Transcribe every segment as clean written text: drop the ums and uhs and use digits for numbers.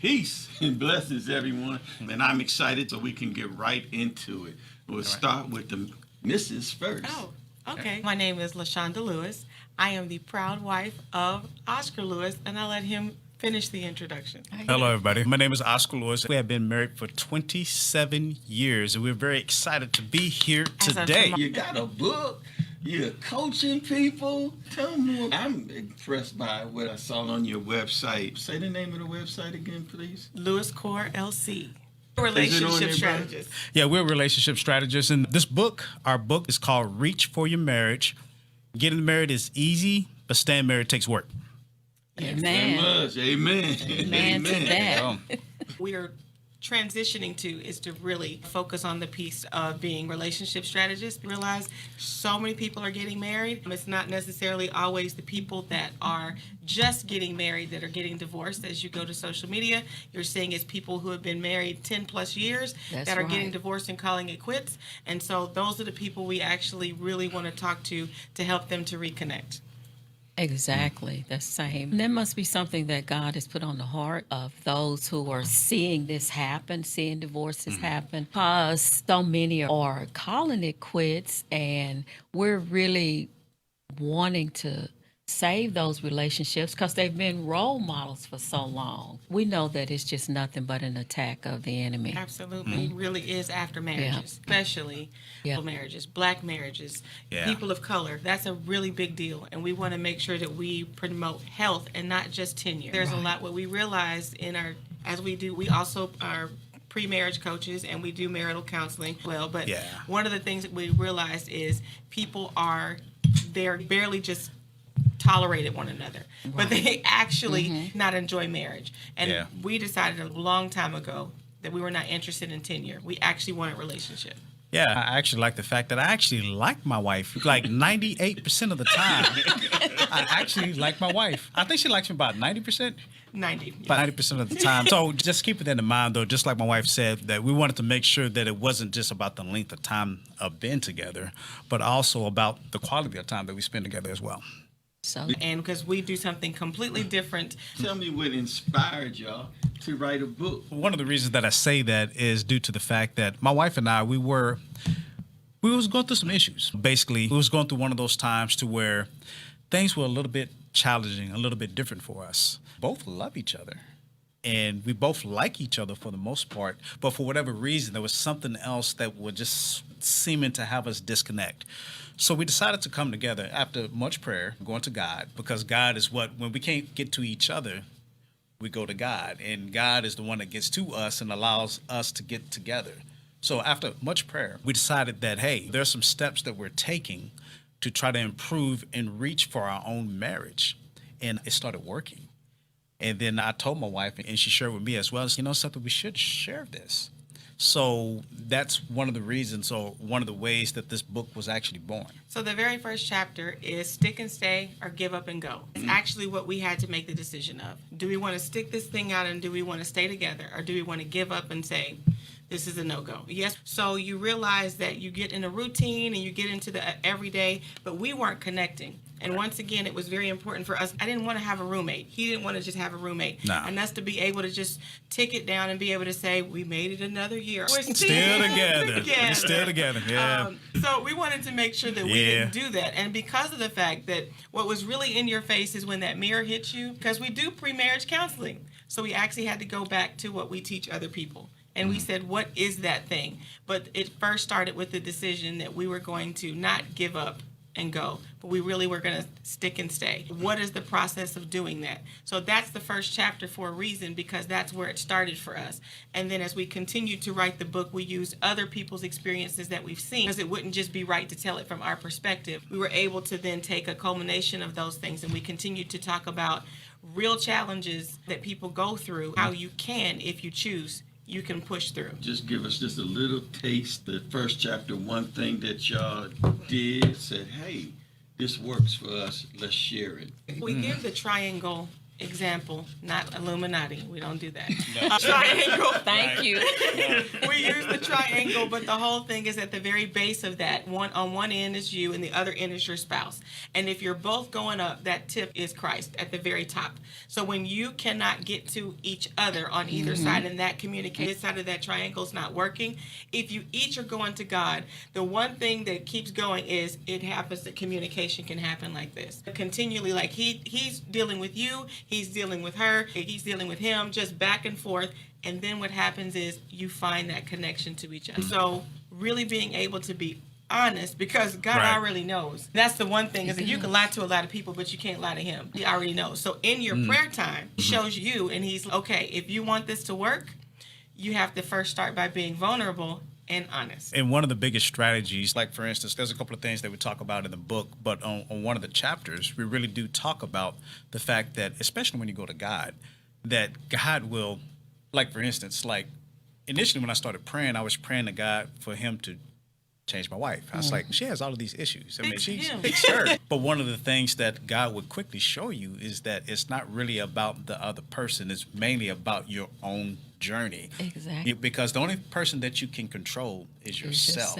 Peace and blessings, everyone. And I'm excited so we can get right into it. We'll start with the Mrs. first. Oh, okay. My name is LaShanda Lewis. I am the proud wife of Oscar Lewis, and I'll let him finish the introduction. Hello, everybody. My name is Oscar Lewis. We have been married for 27 years, and we're very excited to be here today. You got a book. You're coaching people. Tell me more. I'm impressed by what I saw on your website. Say the name of the website again, please. Lewis Core LC. Relationship Strategist. Yeah, we're relationship strategists. And this book, our book is called Reach for Your Marriage. Getting married is easy, but staying married takes work. Amen. Amen. Amen to that. We are transitioning to is to really focus on the piece of being relationship strategists. Realize so many people are getting married. It's not necessarily always the people that are just getting married that are getting divorced. As you go to social media, you're seeing it's people who have been married 10 plus years that are getting divorced and calling it quits. And so those are the people we actually really want to talk to help them to reconnect. Exactly, the same. There must be something that God has put on the heart of those who are seeing this happen, seeing divorces happen, because so many are calling it quits, and we're really wanting to save those relationships because they've been role models for so long. We know that it's just nothing but an attack of the enemy. Absolutely. It really is after marriages, especially marriages, black marriages, people of color. That's a really big deal. And we want to make sure that we promote health and not just tenure. There's a lot what we realize as we do, we also are pre-marriage coaches and we do marital counseling but one of the things that we realized is people they're barely just tolerated one another, but they actually not enjoy marriage. And we decided a long time ago that we were not interested in tenure. We actually wanted relationship. Yeah, I actually like the fact that I actually like my wife. Like 98% of the time, I actually like my wife. I think she likes me about 90%. 90. About 90% of the time. So just keep it in mind, though, just like my wife said, that we wanted to make sure that it wasn't just about the length of time of being together, but also about the quality of time that we spend together as well. And because we do something completely different. Tell me what inspired y'all to write a book. One of the reasons that I say that is due to the fact that my wife and I, we was going through some issues. Basically, we was going through one of those times to where things were a little bit challenging, a little bit different for us. Both love each other. And we both like each other for the most part. But for whatever reason, there was something else that was just seeming to have us disconnect. So we decided to come together after much prayer, going to God, because God is when we can't get to each other, we go to God. And God is the one that gets to us and allows us to get together. So after much prayer, we decided that, hey, there's some steps that we're taking to try to improve and reach for our own marriage. And it started working. And then I told my wife, and she shared with me as well, something, we should share this. So that's one of the reasons, or one of the ways that this book was actually born. So the very first chapter is stick and stay or give up and go. It's actually what we had to make the decision of. Do we want to stick this thing out and do we want to stay together, or do we want to give up and say, this is a no-go? Yes. So you realize that you get in a routine and you get into the everyday, but we weren't connecting. And once again, it was very important for us. I didn't want to have a roommate. He didn't want to just have a roommate. No. And us to be able to just tick it down and be able to say, we made it another year. We're Still together. We're still together, yeah. So we wanted to make sure that we didn't do that. And because of the fact that what was really in your face is when that mirror hits you, because we do pre-marriage counseling. So we actually had to go back to what we teach other people. And we said, what is that thing? But it first started with the decision that we were going to not give up and go, but we really were going to stick and stay. What is the process of doing that? So that's the first chapter for a reason, because that's where it started for us. And then as we continued to write the book, we used other people's experiences that we've seen, because it wouldn't just be right to tell it from our perspective. We were able to then take a culmination of those things, and we continued to talk about real challenges that people go through, how you can, if you choose, you can push through. Just give us just a little taste. The first chapter, one thing that y'all did, said, hey, this works for us, let's share it. We give the triangle Example, not Illuminati. We don't do that. Triangle. Thank you. We use the triangle, but the whole thing is at the very base of that. On one end is you, and the other end is your spouse. And if you're both going up, that tip is Christ at the very top. So when you cannot get to each other on either side, and that communication side of that triangle is not working, if you each are going to God, the one thing that keeps going is it happens that communication can happen like this. Continually, like he's dealing with you, he's dealing with her, he's dealing with him, just back and forth. And then what happens is you find that connection to each other. So really being able to be honest, because God already knows. That's the one thing, is that you can lie to a lot of people, but you can't lie to him. He already knows. So in your prayer time, he shows you, and he's, okay, if you want this to work, you have to first start by being vulnerable and honest. And one of the biggest strategies, like for instance, there's a couple of things that we talk about in the book, but on one of the chapters, we really do talk about the fact that, especially when you go to God, that God will, like for instance, like initially when I started praying, I was praying to God for him to change my wife. I was like, she has all of these issues. I mean, she's her. But one of the things that God would quickly show you is that it's not really about the other person. It's mainly about your own journey. Exactly. Because the only person that you can control is yourself.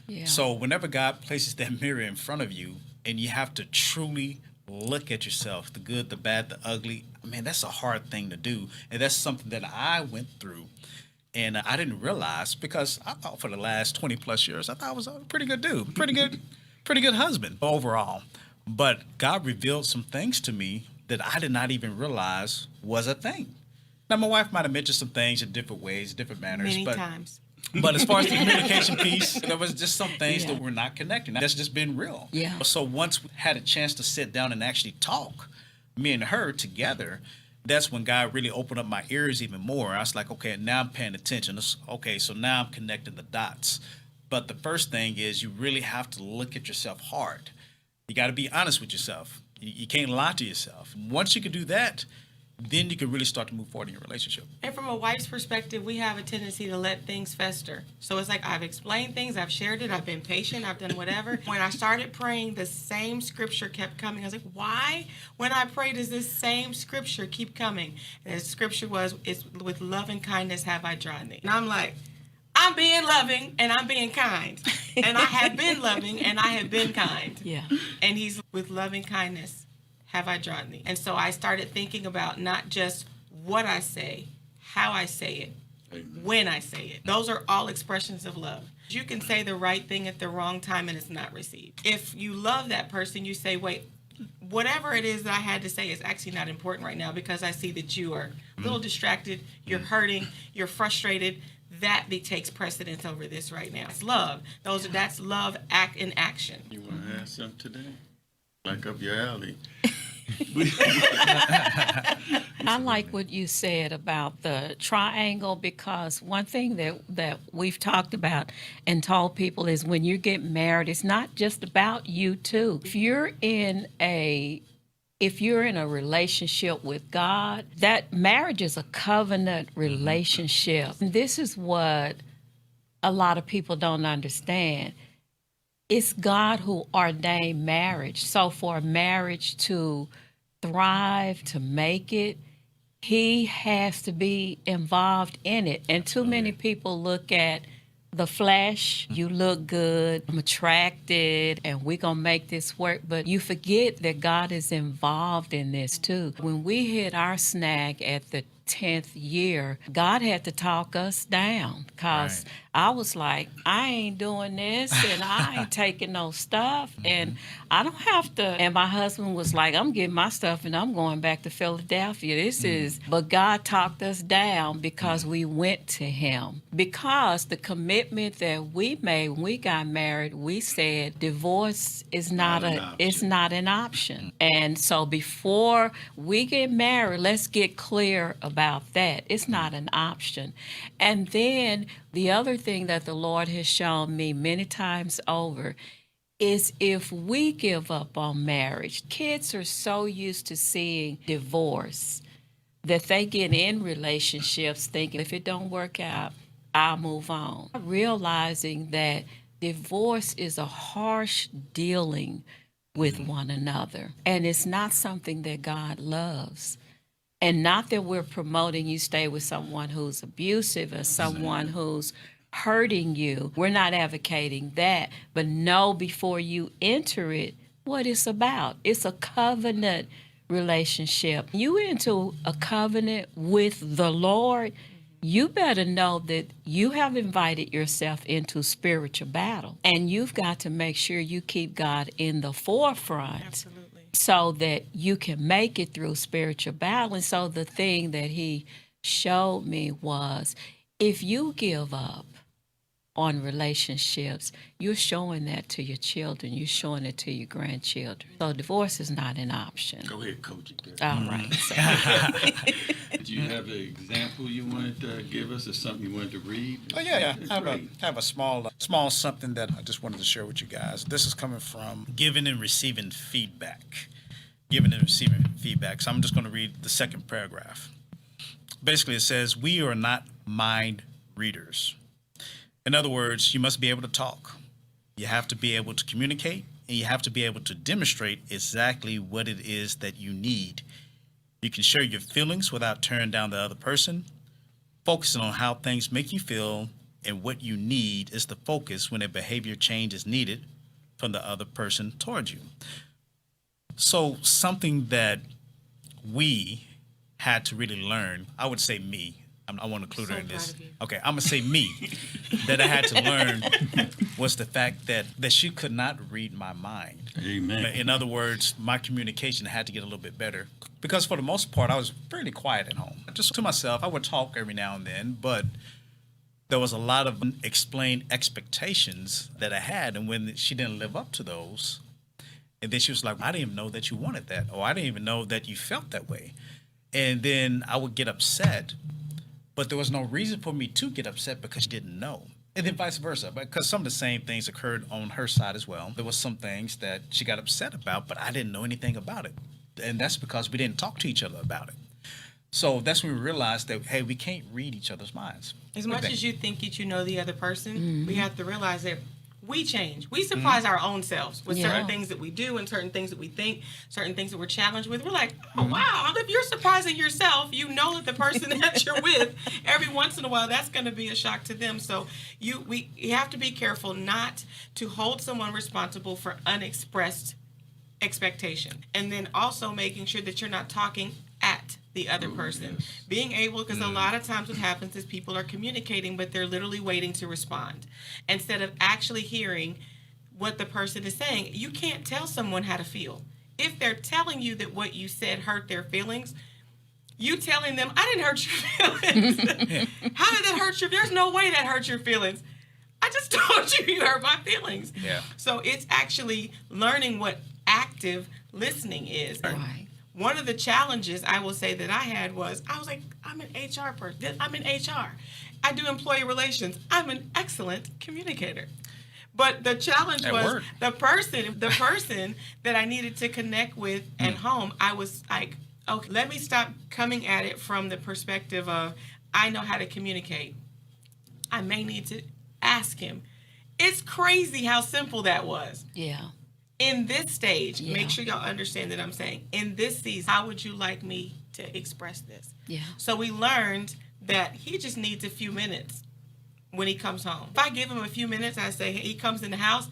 Yeah. So whenever God places that mirror in front of you and you have to truly look at yourself, the good, the bad, the ugly, man, that's a hard thing to do. And that's something that I went through. And I didn't realize, because I thought for the last 20 plus years, I thought I was a pretty good dude, pretty good husband overall. But God revealed some things to me that I did not even realize was a thing. Now, my wife might have mentioned some things in different ways, different manners. Many times. But as far as the communication piece, there was just some things that were not connecting. That's just been real. Yeah. So once we had a chance to sit down and actually talk, me and her together, that's when God really opened up my ears even more. I was like, okay, now I'm paying attention. Okay, so now I'm connecting the dots. But the first thing is you really have to look at yourself hard. You got to be honest with yourself. You can't lie to yourself. Once you can do that, then you can really start to move forward in your relationship. And from a wife's perspective, we have a tendency to let things fester. So it's like, I've explained things, I've shared it, I've been patient, I've done whatever. When I started praying, the same scripture kept coming. I was like, why? When I pray, does this same scripture keep coming? And the scripture was, it's with love and kindness have I drawn thee. And I'm like, I'm being loving and I'm being kind. And I have been loving and I have been kind. Yeah. And he's with loving kindness have I drawn thee. And so I started thinking about not just what I say, how I say it, when I say it. Those are all expressions of love. You can say the right thing at the wrong time and it's not received. If you love that person, you say, wait, whatever it is that I had to say is actually not important right now because I see that you are a little distracted, you're hurting, you're frustrated. That takes precedence over this right now. It's love. That's love act in action. You want to add something today? Like up your alley. I like what you said about the triangle, because one thing that we've talked about and told people is when you get married, it's not just about you two. If you're in a relationship with God, that marriage is a covenant relationship. And this is what a lot of people don't understand. It's God who ordained marriage. So for a marriage to thrive, to make it, he has to be involved in it. And too many people look at the flesh, you look good, I'm attracted, and we're going to make this work. But you forget that God is involved in this too. When we hit our snag at the 10th year, God had to talk us down, because I was like, I ain't doing this and I ain't taking no stuff and I don't have to. And my husband was like, I'm getting my stuff and I'm going back to Philadelphia. But God talked us down because we went to him. Because the commitment that we made when we got married, we said divorce is not an option. And so before we get married, let's get clear about that. It's not an option. And then the other thing that the Lord has shown me many times over is if we give up on marriage, kids are so used to seeing divorce that they get in relationships thinking if it don't work out, I'll move on. Realizing that divorce is a harsh dealing with one another, and it's not something that God loves. And not that we're promoting you stay with someone who's abusive or someone who's hurting you. We're not advocating that. But know before you enter it what it's about. It's a covenant relationship. You into a covenant with the Lord, you better know that you have invited yourself into spiritual battle. And you've got to make sure you keep God in the forefront. Absolutely. So that you can make it through spiritual battle. And so the thing that he showed me was, if you give up on relationships, you're showing that to your children. You're showing it to your grandchildren. So divorce is not an option. Go ahead, coach it there. All right. So, Do you have an example you wanted to give us, or something you wanted to read? Oh yeah. I Great. have a small something that I just wanted to share with you guys. This is coming from giving and receiving feedback. Giving and receiving feedback. So I'm just going to read the second paragraph. Basically, it says, "We are not mind readers." In other words, you must be able to talk. You have to be able to communicate, and you have to be able to demonstrate exactly what it is that you need. You can share your feelings without tearing down the other person. Focusing on how things make you feel and what you need is the focus when a behavior change is needed from the other person towards you. So something that we had to really learn, I would say me, I want to include her in this. Okay, I'm going to say me, that I had to learn was the fact that she could not read my mind. Amen. In other words, my communication had to get a little bit better. Because for the most part, I was fairly quiet at home. Just to myself, I would talk every now and then, but there was a lot of unexplained expectations that I had. And when she didn't live up to those, and then she was like, "I didn't even know that you wanted that," or "I didn't even know that you felt that way." And then I would get upset, but there was no reason for me to get upset because she didn't know. And then vice versa, because some of the same things occurred on her side as well. There was some things that she got upset about, but I didn't know anything about it. And that's because we didn't talk to each other about it. So that's when we realized that, hey, we can't read each other's minds. As much as you think that you know the other person, we have to realize that we change. We surprise our own selves with certain things that we do and certain things that we think, certain things that we're challenged with. We're like, oh, wow, if you're surprising yourself, you know that the person that you're with, every once in a while, that's going to be a shock to them. So you have to be careful not to hold someone responsible for unexpressed expectation. And then also making sure that you're not talking at the other person. Yes. Being able, because a lot of times what happens is people are communicating, but they're literally waiting to respond instead of actually hearing what the person is saying. You can't tell someone how to feel. If they're telling you that what you said hurt their feelings, you telling them, "I didn't hurt your feelings." How did that hurt your? There's no way that hurt your feelings. I just told you hurt my feelings. Yeah. So it's actually learning what active listening is. right. One of the challenges I will say that I had was, I was like, I'm an HR person. I'm in HR. I do employee relations. I'm an excellent communicator. But the challenge was the person that I needed to connect with at home. I was like, okay, let me stop coming at it from the perspective of, I know how to communicate. I may need to ask him. It's crazy how simple that was. Yeah. In this stage, make sure y'all understand that I'm saying, in this season, how would you like me to express this? Yeah. So we learned that he just needs a few minutes when he comes home. If I give him a few minutes, I say, he comes in the house,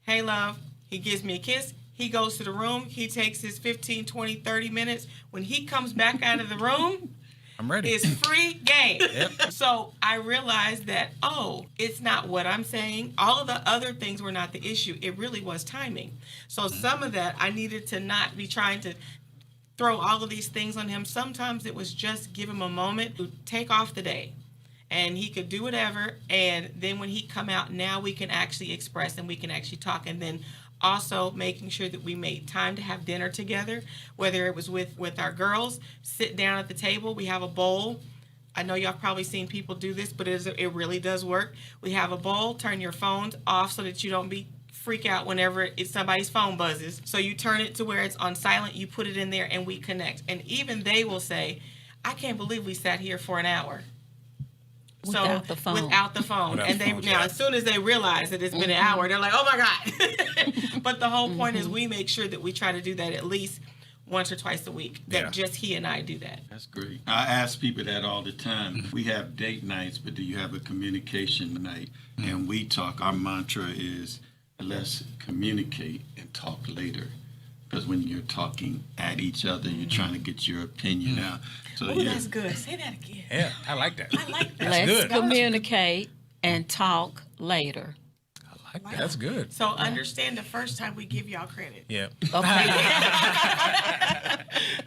"Hey, love," he gives me a kiss, he goes to the room, he takes his 15, 20, 30 minutes. When he comes back out of the room, I'm ready. It's free game. Yep. So I realized that, it's not what I'm saying. All of the other things were not the issue. It really was timing. So some of that, I needed to not be trying to throw all of these things on him. Sometimes it was just give him a moment to take off the day. And he could do whatever. And then when he come out, now we can actually express and we can actually talk. And then also making sure that we made time to have dinner together, whether it was with our girls, sit down at the table, we have a bowl. I know y'all probably seen people do this, but it really does work. We have a bowl, turn your phones off so that you don't freak out whenever somebody's phone buzzes. So you turn it to where it's on silent, you put it in there, and we connect. And even they will say, "I can't believe we sat here for an hour." Without the phone. Without the phone. As soon as they realize that it's been an hour, they're like, "Oh my God." But the whole point is we make sure that we try to do that at least once or twice a week. That Yeah. just he and I do that. That's great. I ask people that all the time. We have date nights, but do you have a communication night? And we talk. Our mantra is let's communicate and talk later. Because when you're talking at each other, you're trying to get your opinion out. So Oh, that's good. Say that again. Yeah, I like that. I like that. That's Let's good. communicate and talk later. I like that. That's good. So understand the first time we give y'all credit. Yeah. Okay.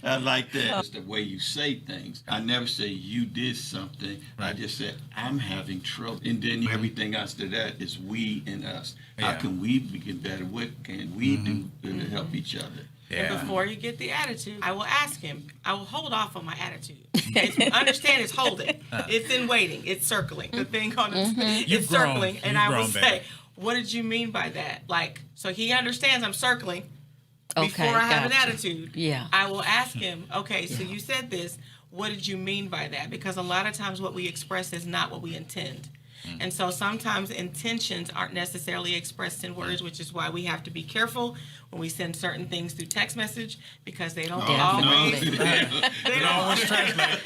I like that. It's the way you say things. I never say you did something. I Right. just said I'm having trouble. And then everything else to that is we and us. How Yeah. can we get better? What can we do to help each other? And Yeah. before you get the attitude, I will ask him. I will hold off on my attitude. Understand it's holding. It's in waiting. It's circling. The thing on it's You've grown. circling. And You've I will grown, say, baby. what did you mean by that? Like, so he understands I'm circling Okay, before I have an gotcha. attitude. Yeah. I will ask him, okay, so you said this. What did you mean by that? Because a lot of times what we express is not what we intend. And so sometimes intentions aren't necessarily expressed in words, which is why we have to be careful when we send certain things through text message because they don't always. Definitely. They don't always translate.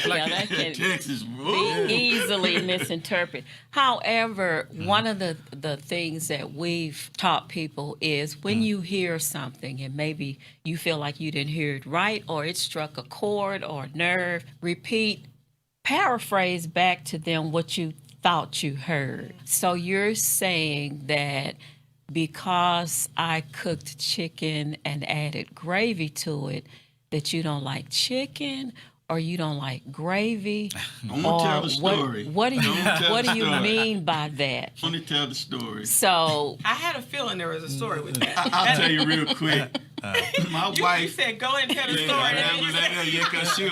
Yeah, that can Texas, be easily misinterpreted. However, one of the things that we've taught people is when you hear something and maybe you feel like you didn't hear it right or it struck a chord or a nerve, paraphrase back to them what you thought you heard. So you're saying that because I cooked chicken and added gravy to it, that you don't like chicken or you don't like gravy? I'm gonna tell the What, story. what do you Don't tell what the do you story. mean by that? Let me tell the story. So I had a feeling there was a story with that. I'll tell you real quick. My You wife. said, go ahead and tell the Yeah, story. I And then never you let said, her,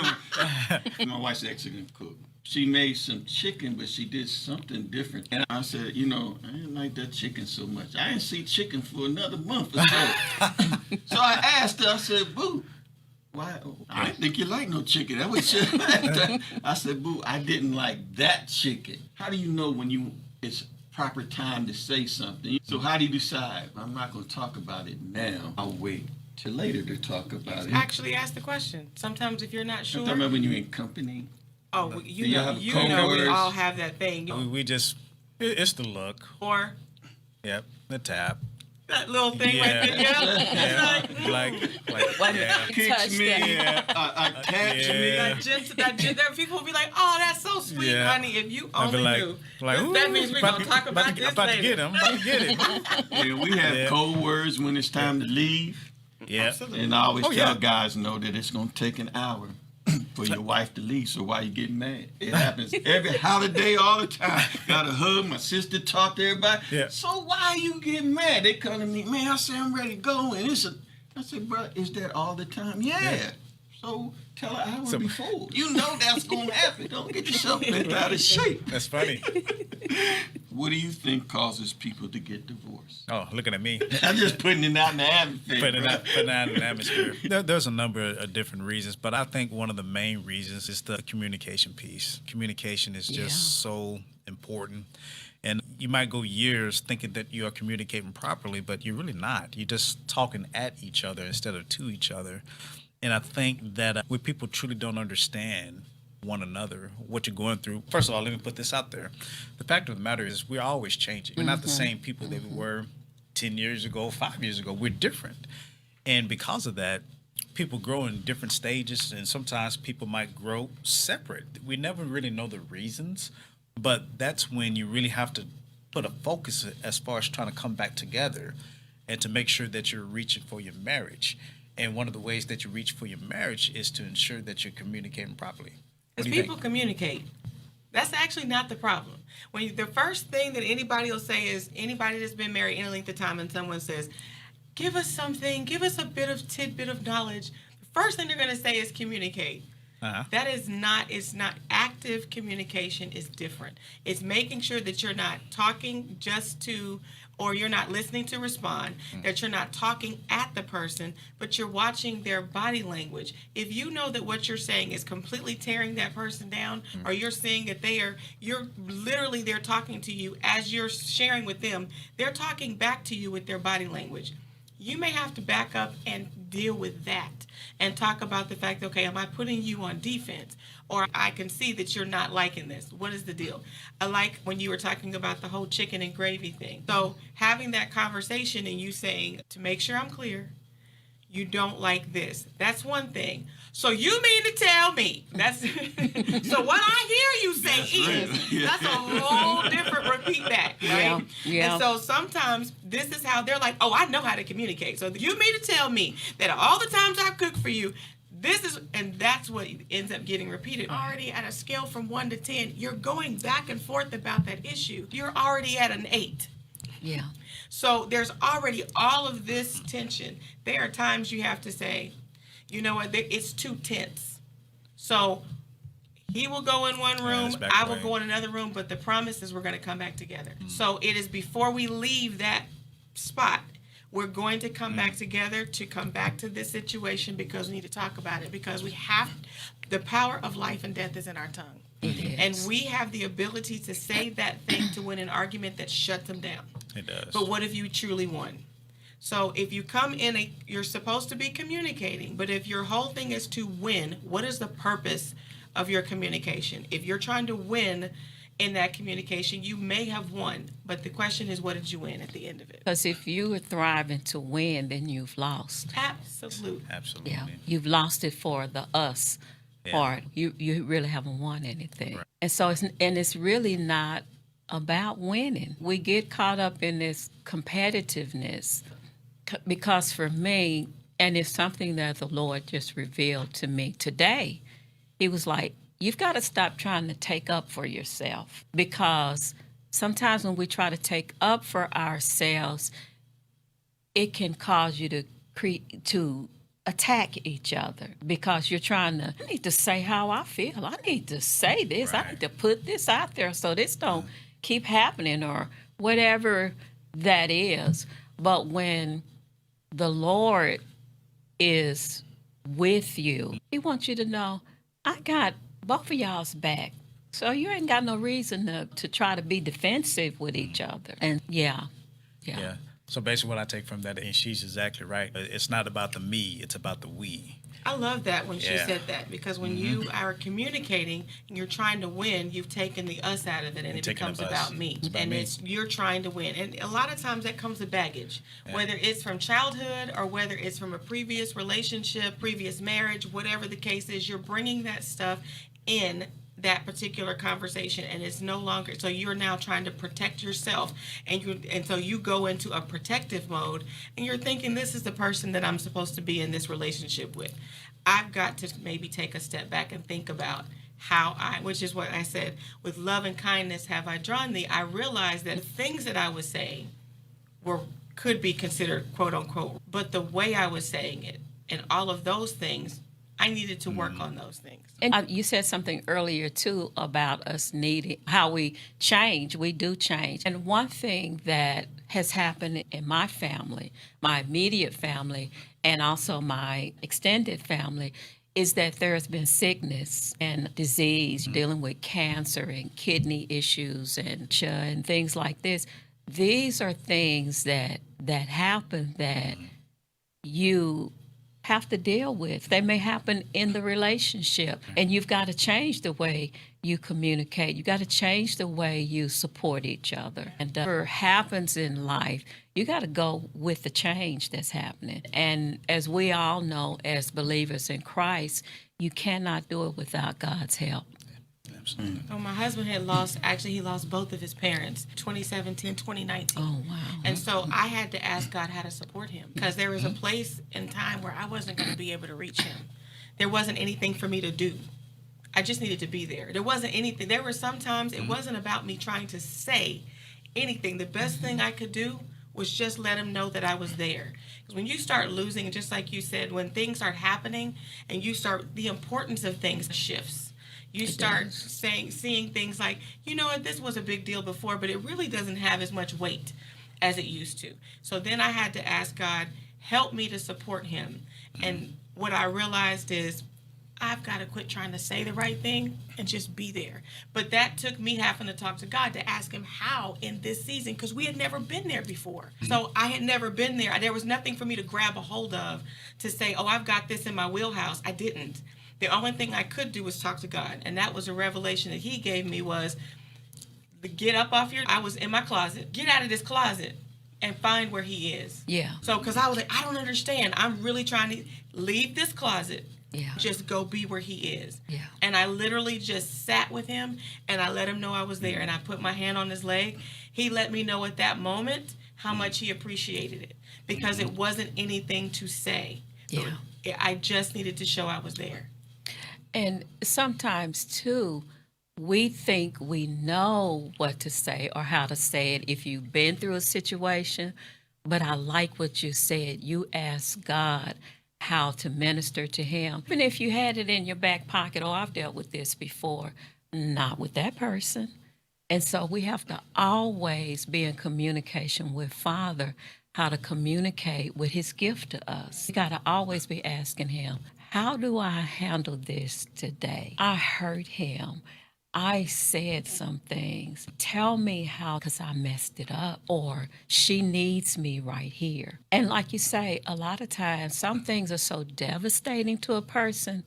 yeah, 'cause my wife's an excellent cook. She made some chicken, but she did something different. And I said, I didn't like that chicken so much. I didn't see chicken for another month or so. So I asked her, I said, Boo, why? I didn't think you like no chicken. That was shit. I said, Boo, I didn't like that chicken. How do you know when it's proper time to say something? So how do you decide? I'm not going to talk about it now. I'll wait till later to talk about it. actually ask the question. Sometimes if you're not sure. I'm talking about when you're in company. Oh, Do you you know, have we coworkers? all have that thing. We just, it's the look. Or Yep. The tap. that little thing Yeah. right there. Yeah. Like, yeah. Kicks Touch me, that. attach me. Yeah. There people will be like, oh, that's so sweet, Yeah. honey. If you I'd be only like, knew. ooh, That means we're going to talk about this about to get later. him. About to get him. Yeah, we have Yeah. code words when it's time to leave. Yeah. And I always Oh, tell yeah. guys, know that it's going to take an hour for your wife to leave. So why you getting mad? It happens every holiday, all the time. Got a hug. My sister talked to everybody. Yeah. So why you getting mad? They come to me, man, I say I'm ready to go. And I said, bro, is that all the time? Yeah. So tell an hour before. You know that's going to happen. Don't get yourself bent out of shape. That's funny. What do you think causes people to get divorced? Oh, looking at me. I'm just putting it out in the atmosphere. Putting bro. it out in the atmosphere. There's a number of different reasons, but I think one of the main reasons is the communication piece. Communication is just so important. And you might go years thinking that you are communicating properly, but you're really not. You're just talking at each other instead of to each other. And I think that when people truly don't understand one another, what you're going through. First of all, let me put this out there. The fact of the matter is we're always changing. We're not the same people that we were 10 years ago, 5 years ago. We're different. And because of that, people grow in different stages, and sometimes people might grow separate. We never really know the reasons, but that's when you really have to put a focus as far as trying to come back together and to make sure that you're reaching for your marriage. And one of the ways that you reach for your marriage is to ensure that you're communicating properly. What Because do you people think? communicate. That's actually not the problem. The first thing that anybody will say is anybody that's been married any length of time and someone says, give us something, give us a tidbit of knowledge. The first thing they're going to say is communicate. Uh-huh. That is not, it's not active communication is different. It's making sure that you're not talking just to, or you're not listening to respond, that you're not talking at the person, but you're watching their body language. If you know that what you're saying is completely tearing that person down, or you're seeing that you're literally, they're talking to you as you're sharing with them, they're talking back to you with their body language. You may have to back up and deal with that and talk about the fact, okay, am I putting you on defense? Or I can see that you're not liking this. What is the deal? I like when you were talking about the whole chicken and gravy thing. So having that conversation and you saying, to make sure I'm clear, you don't like this. That's one thing. So you mean to tell me that's so what I hear you say that's a whole different repeat back, right? Yeah. And so sometimes this is how they're like, oh, I know how to communicate. So you mean to tell me that all the times I've cooked for you, this is, and that's what ends up getting repeated. Already at a scale from 1 to 10, you're going back and forth about that issue. You're already at an 8. Yeah. So there's already all of this tension. There are times you have to say, you know what, it's too tense. So he will go in one room, I will go in another room, but the promise is we're going to come back together. So it is before we leave that spot, we're going to come back together to come back to this situation because we need to talk about it, because we have the power of life and death is in our tongue. And we have the ability to say that thing to win an argument that shuts them down. It does. But what if you truly won? So if you come in, you're supposed to be communicating, but if your whole thing is to win, what is the purpose of your communication? If you're trying to win in that communication, you may have won, but the question is, what did you win at the end of it? Because if you were thriving to win, then you've lost. Absolutely. Yeah, you've lost it for the us part. You really haven't won anything. Right. And so it's really not about winning. We get caught up in this competitiveness because for me, and it's something that the Lord just revealed to me today, He was like, you've got to stop trying to take up for yourself, because sometimes when we try to take up for ourselves, it can cause you to attack each other, because you're trying to, I need to say how I feel. I need to say this. Right. I need to put this out there so this don't keep happening, or whatever that is. But when the Lord is with you, He wants you to know, I got both of y'all's back. So you ain't got no reason to try to be defensive with each other. And yeah. So basically what I take from that, and she's exactly right, it's not about the me, it's about the we. I love that when she said that, because when you are communicating and you're trying to win, you've taken the us out of it, and it becomes about me. You're trying to win. And a lot of times that comes with baggage, whether it's from childhood or whether it's from a previous relationship, previous marriage, whatever the case is, you're bringing that stuff in that particular conversation, and it's no longer, so you're now trying to protect yourself, and so you go into a protective mode, and you're thinking, this is the person that I'm supposed to be in this relationship with. I've got to maybe take a step back and think about which is what I said, with love and kindness have I drawn thee. I realized that the things that I was saying could be considered quote unquote, but the way I was saying it and all of those things, I needed to work on those things. And you said something earlier, too, about us needing how we change. We do change. And one thing that has happened in my family, my immediate family, and also my extended family, is that there has been sickness and disease, dealing with cancer and kidney issues and things like this. These are things that happen that you have to deal with. They may happen in the relationship, and you've got to change the way you communicate. You got to change the way you support each other. And whatever happens in life, you got to go with the change that's happening. And as we all know, as believers in Christ, you cannot do it without God's help. Absolutely. Oh, my husband he lost both of his parents, 2017, 2019. Oh, wow. And so I had to ask God how to support him, because there was a place in time where I wasn't going to be able to reach him. There wasn't anything for me to do. I just needed to be there. There wasn't anything. There were sometimes it wasn't about me trying to say anything. The best thing I could do was just let him know that I was there. Because when you start losing, just like you said, when things start happening and the importance of things shifts. You start seeing things like, you know what, this was a big deal before, but it really doesn't have as much weight as it used to. So then I had to ask God, help me to support him. And what I realized is I've got to quit trying to say the right thing and just be there. But that took me having to talk to God to ask him how in this season, because we had never been there before. So I had never been there. There was nothing for me to grab a hold of to say, oh, I've got this in my wheelhouse. I didn't. The only thing I could do was talk to God. And that was a revelation that he gave me was, get up off your, I was in my closet, get out of this closet and find where he is. Yeah. So, because I was like, I don't understand. I'm really trying to leave this closet. Yeah. Just go be where he is. Yeah. And I literally just sat with him and I let him know I was there, and I put my hand on his leg. He let me know at that moment how much he appreciated it, because it wasn't anything to say. Yeah. I just needed to show I was there. And sometimes, too, we think we know what to say or how to say it if you've been through a situation. But I like what you said. You asked God how to minister to him. Even if you had it in your back pocket, oh, I've dealt with this before, not with that person. And so we have to always be in communication with Father, how to communicate with his gift to us. We got to always be asking him, how do I handle this today? I hurt him. I said some things. Tell me how, because I messed it up, or she needs me right here. And like you say, a lot of times, some things are so devastating to a person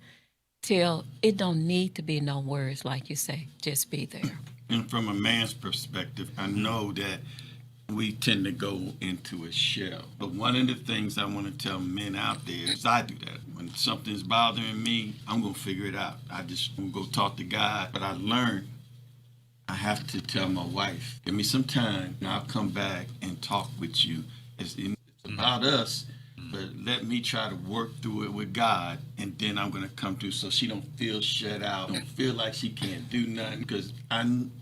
till it don't need to be no words, like you say, just be there. And from a man's perspective, I know that we tend to go into a shell. But one of the things I want to tell men out there is I do that. When something's bothering me, I'm going to figure it out. I just going to go talk to God. But I learned I have to tell my wife, give me some time and I'll come back and talk with you. It's about us, but let me try to work through it with God, and then I'm going to come through so she don't feel shut out, don't feel like she can't do nothing. Because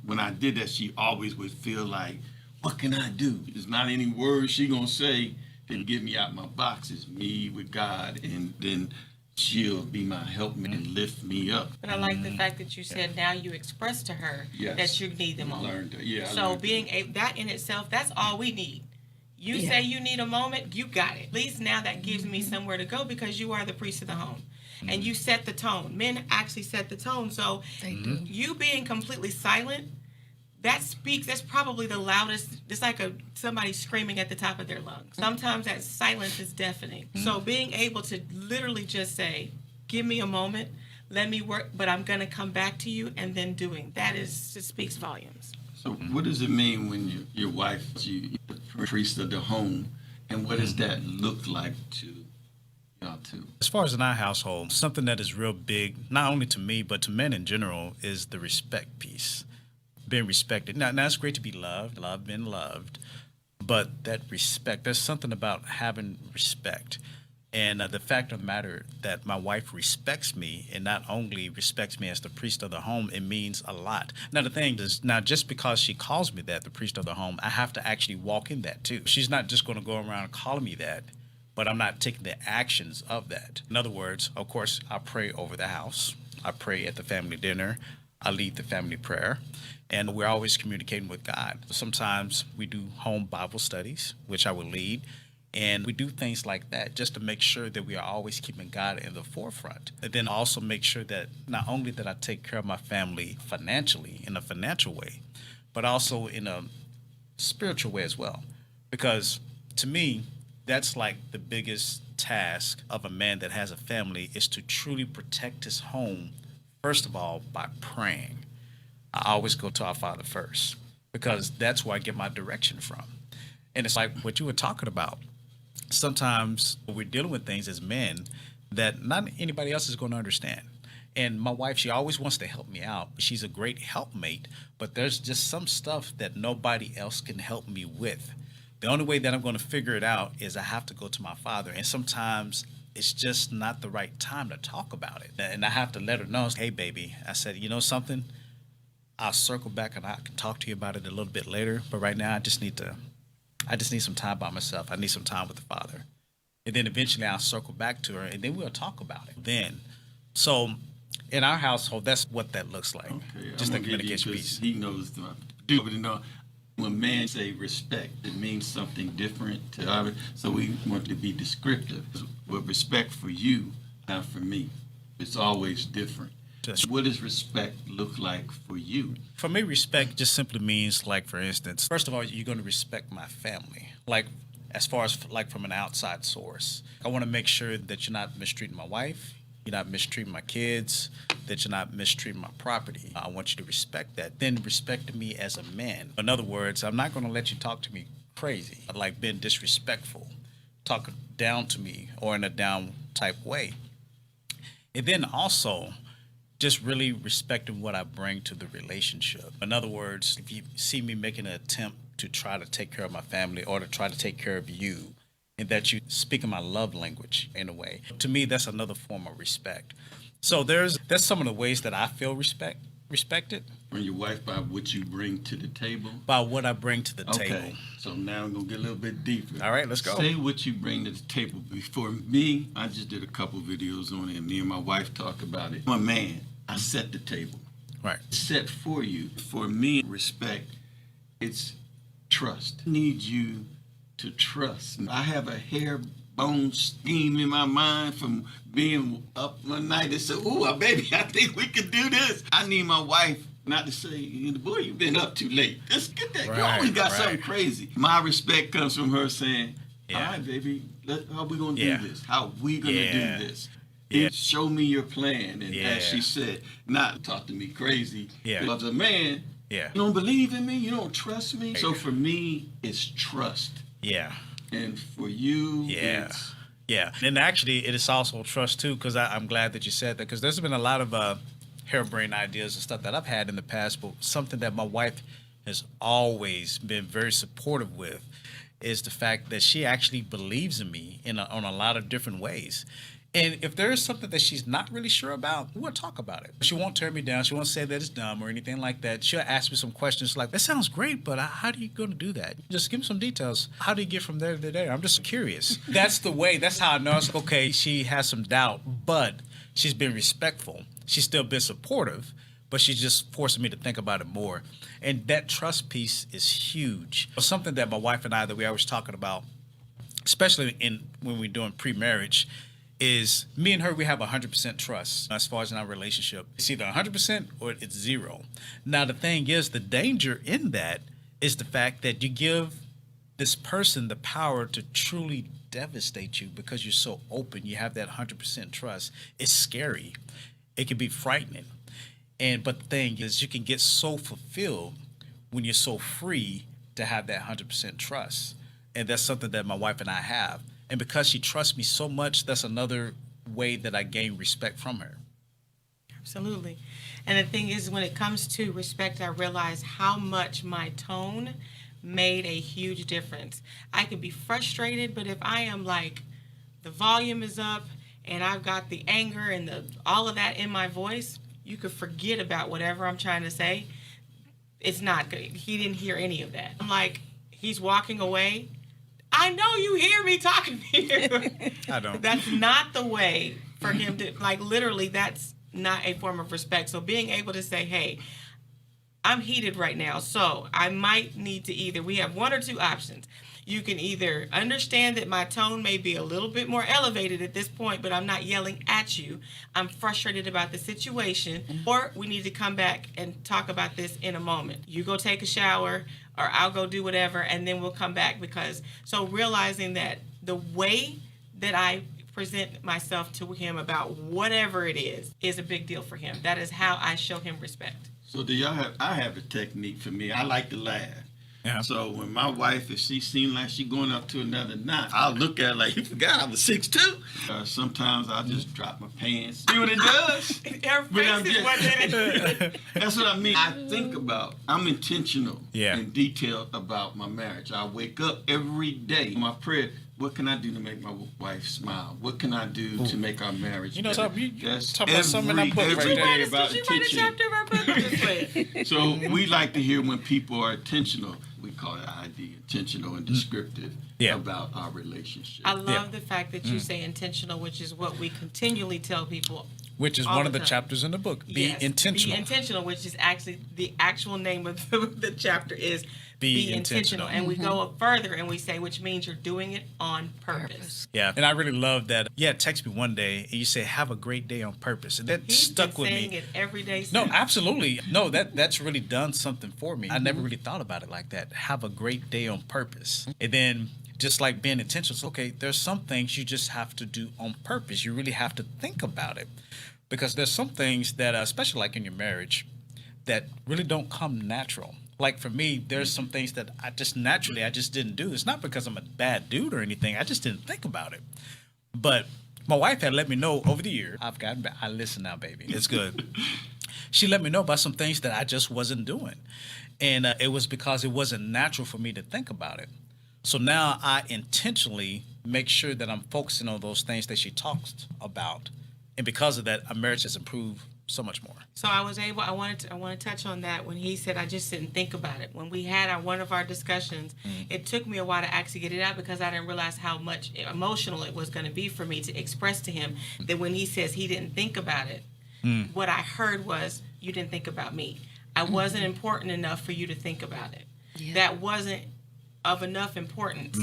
when I did that, she always would feel like, what can I do? There's not any words she gonna say that get me out my box. It's me with God, and then she'll be my helpmate and lift me up. But I like the fact that you said now you express to her that you need the moment. So being that in itself, that's all we need. You say you need a moment, you got it. At least now that gives me somewhere to go, because you are the priest of the home. And you set the tone. Men actually set the tone. So you being completely silent, that speaks, that's probably the loudest. It's like somebody screaming at the top of their lungs. Sometimes that silence is deafening. So being able to literally just say, give me a moment, let me work, but I'm going to come back to you, and then doing that it speaks volumes. So what does it mean when your wife, you're the priest of the home, and what does that look like to y'all too? As far as in our household, something that is real big, not only to me, but to men in general, is the respect piece. Being respected. Now it's great to be loved, being loved, but that respect, there's something about having respect. And the fact of the matter that my wife respects me, and not only respects me as the priest of the home, it means a lot. Now the thing is, now just because she calls me that, the priest of the home, I have to actually walk in that too. She's not just going to go around calling me that, but I'm not taking the actions of that. In other words, of course, I pray over the house. I pray at the family dinner. I lead the family prayer, and we're always communicating with God. Sometimes we do home Bible studies, which I will lead, and we do things like that just to make sure that we are always keeping God in the forefront. And then also make sure that not only that I take care of my family financially, in a financial way, but also in a spiritual way as well. Because to me, that's like the biggest task of a man that has a family, is to truly protect his home. First of all, by praying. I always go to our Father first, because that's where I get my direction from. And it's like what you were talking about. Sometimes we're dealing with things as men that not anybody else is going to understand. And my wife, she always wants to help me out. She's a great helpmate, but there's just some stuff that nobody else can help me with. The only way that I'm going to figure it out is I have to go to my Father. And sometimes it's just not the right time to talk about it. And I have to let her know, hey, baby, I said, you know something? I'll circle back and I can talk to you about it a little bit later. But right now, I just need some time by myself. I need some time with the Father. And then eventually I'll circle back to her, and then we'll talk about it then. So in our household, that's what that looks like. Okay, just the communication piece. He knows to know. When men say respect, it means something different to others. So we want to be descriptive. With respect for you, not for me. It's always different. What does respect look like for you? For me, respect just simply means, like, for instance, first of all, you're going to respect my family. Like, as far as like from an outside source, I want to make sure that you're not mistreating my wife, you're not mistreating my kids, that you're not mistreating my property. I want you to respect that. Then respect me as a man. In other words, I'm not going to let you talk to me crazy, like being disrespectful, talking down to me or in a down type way. And then also, just really respecting what I bring to the relationship. In other words, if you see me making an attempt to try to take care of my family or to try to take care of you, and that you speak in my love language in a way, to me, that's another form of respect. So that's some of the ways that I feel respected. From your wife, by what you bring to the table? By what I bring to the table. Okay, so now I'm going to get a little bit deeper. All right, let's go. Say what you bring to the table. For me, I just did a couple videos on it, and me and my wife talk about it. I'm a man. I set the table. Right. Set for you. For me, respect, it's trust. I need you to trust. I have a hair bone scheme in my mind from being up one night and said, "Ooh, baby, I think we could do this." I need my wife not to say, "Boy, you've been up too late. Just get that. You always got something crazy." My respect comes from her saying, "All right, baby, how we gonna do this? How we gonna do this? Show me your plan." And as she said, not talk to me crazy. Because a man, you don't believe in me, you don't trust me. So for me, it's trust. And for you, it's... And actually, it is also trust, too, because I'm glad that you said that, because there's been a lot of harebrained ideas and stuff that I've had in the past, but something that my wife has always been very supportive with is the fact that she actually believes in me on a lot of different ways. And if there is something that she's not really sure about, we'll talk about it. She won't tear me down. She won't say that it's dumb or anything like that. She'll ask me some questions like, "That sounds great, but how are you going to do that? Just give me some details. How do you get from there to there? I'm just curious." That's the way. That's how I know it's okay. She has some doubt, but she's been respectful. She's still been supportive, but she's just forcing me to think about it more. And that trust piece is huge. Something that my wife and I, that we always talking about, especially when we're doing pre-marriage, is me and her, we have 100% trust as far as in our relationship. It's either 100% or it's zero. Now, the thing is, the danger in that is the fact that you give this person the power to truly devastate you because you're so open. You have that 100% trust. It's scary. It can be frightening. But the thing is, you can get so fulfilled when you're so free to have that 100% trust. And that's something that my wife and I have. And because she trusts me so much, that's another way that I gain respect from her. Absolutely. And the thing is, when it comes to respect, I realize how much my tone made a huge difference. I could be frustrated, but if I am like, the volume is up and I've got the anger and all of that in my voice, you could forget about whatever I'm trying to say. It's not good. He didn't hear any of that. I'm like, he's walking away. I know you hear me talking to you. I don't. That's not the way for him to, like, literally, that's not a form of respect. So being able to say, "Hey, I'm heated right now, so I might need to we have one or two options. You can either understand that my tone may be a little bit more elevated at this point, but I'm not yelling at you. I'm frustrated about the situation, or we need to come back and talk about this in a moment. You go take a shower, or I'll go do whatever, and then we'll come back." So realizing that the way that I present myself to him about whatever it is a big deal for him. That is how I show him respect. So I have a technique for me. I like to laugh. Yeah. So when my wife, if she seems like she's going up to another notch, I'll look at her like, "You forgot I was 6'2". Sometimes I'll just drop my pants. See what it does? Her face is what did it. That's what I mean. I'm intentional Yeah. and detailed about my marriage. I wake up every day. My prayer, what can I do to make my wife smile? What can I do to make our marriage better? Something, you That's talk about something in that book every right day there. about Did you write a intention. chapter of our book? I'm just playing. So we like to hear when people are intentional. We call it ID, intentional and descriptive about our relationship. I love the fact that you say intentional, which is what we continually tell people Which is all one of the the time. chapters in the book. Be Yes, intentional. Be intentional, which is actually the actual name of the chapter is Be intentional. And we go further and we say, which means you're doing it on purpose. Yeah, and I really love that. Yeah, text me one day and you say, "Have a great day on purpose," and that He's stuck been with saying me. it every day No, since. absolutely. No, that's really done something for me. I never really thought about it like that. Have a great day on purpose. And then just like being intentional, so, okay, there's some things you just have to do on purpose. You really have to think about it. Because there's some things that, especially like in your marriage, that really don't come natural. Like for me, there's some things that I just didn't do. It's not because I'm a bad dude or anything. I just didn't think about it. But my wife had let me know over the year. I've gotten back. I listen now, baby. It's good. She let me know about some things that I just wasn't doing. And it was because it wasn't natural for me to think about it. So now I intentionally make sure that I'm focusing on those things that she talks about. And because of that, our marriage has improved so much more. So I want to touch on that when he said I just didn't think about it. When we had one of our discussions, it took me a while to actually get it out because I didn't realize how much emotional it was going to be for me to express to him that when he says he didn't think about it, what I heard was, you didn't think about me. I wasn't important enough for you to think about it. Yeah. That wasn't of enough importance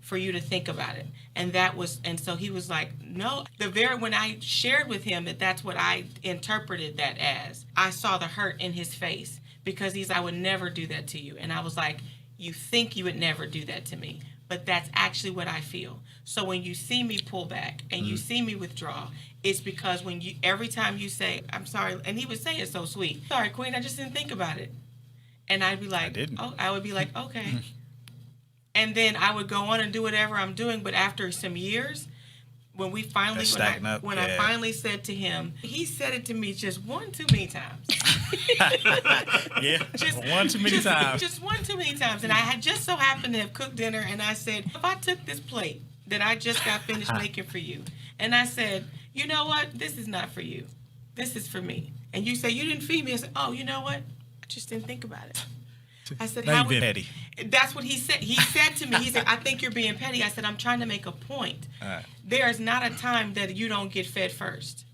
for you to think about it. And so he was like, no. When I shared with him that that's what I interpreted that as, I saw the hurt in his face because I would never do that to you. And I was like, you think you would never do that to me, but that's actually what I feel. So when you see me pull back and you see me withdraw, it's because every time you say, I'm sorry, and he would say it so sweet, sorry, Queen, I just didn't think about it. And I'd be like, I would be like, okay. And then I would go on and do whatever I'm doing. But after some years, when I finally said to him, he said it to me just one too many times. Yeah, one too many times. Just one too many times. And I had just so happened to have cooked dinner, and I said, if I took this plate that I just got finished making for you, and I said, you know what? This is not for you. This is for me. And you say, you didn't feed me. I said, oh, you know what? I just didn't think about it. I said, now you've been petty. That's what he said. He said to me, he said, I think you're being petty. I said, I'm trying to make a point. Right. There is not a time that you don't get fed first.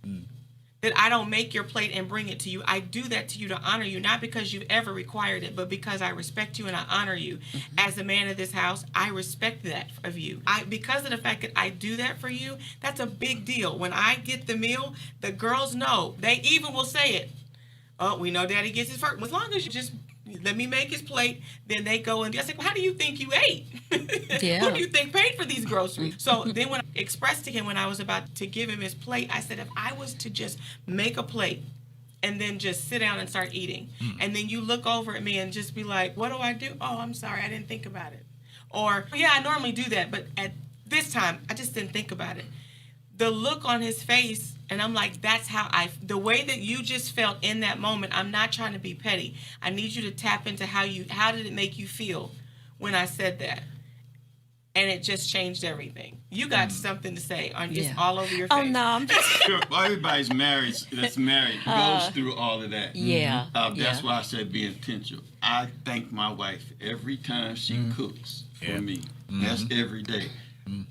That I don't make your plate and bring it to you. I do that to you to honor you, not because you've ever required it, but because I respect you and I honor you. As the man of this house, I respect that of you. Because of the fact that I do that for you, that's a big deal. When I get the meal, the girls know. They even will say it. Oh, we know Daddy gets his first. As long as you just let me make his plate, then they go and I said, well, how do you think you ate? Yeah. Who do you think paid for these groceries? So then when I expressed to him when I was about to give him his plate, I said, if I was to just make a plate and then just sit down and start eating, and then you look over at me and just be like, what do I do? Oh, I'm sorry, I didn't think about it. Or, yeah, I normally do that, but at this time, I just didn't think about it. The look on his face, and I'm like, that's how the way that you just felt in that moment, I'm not trying to be petty. I need you to tap into how did it make you feel when I said that? And it just changed everything. You got something to say. It's all over your face. Oh, no, I'm just... Everybody's that's married goes through all of that. Yeah. That's why I said be intentional. I thank my wife every time she cooks for me. That's every day.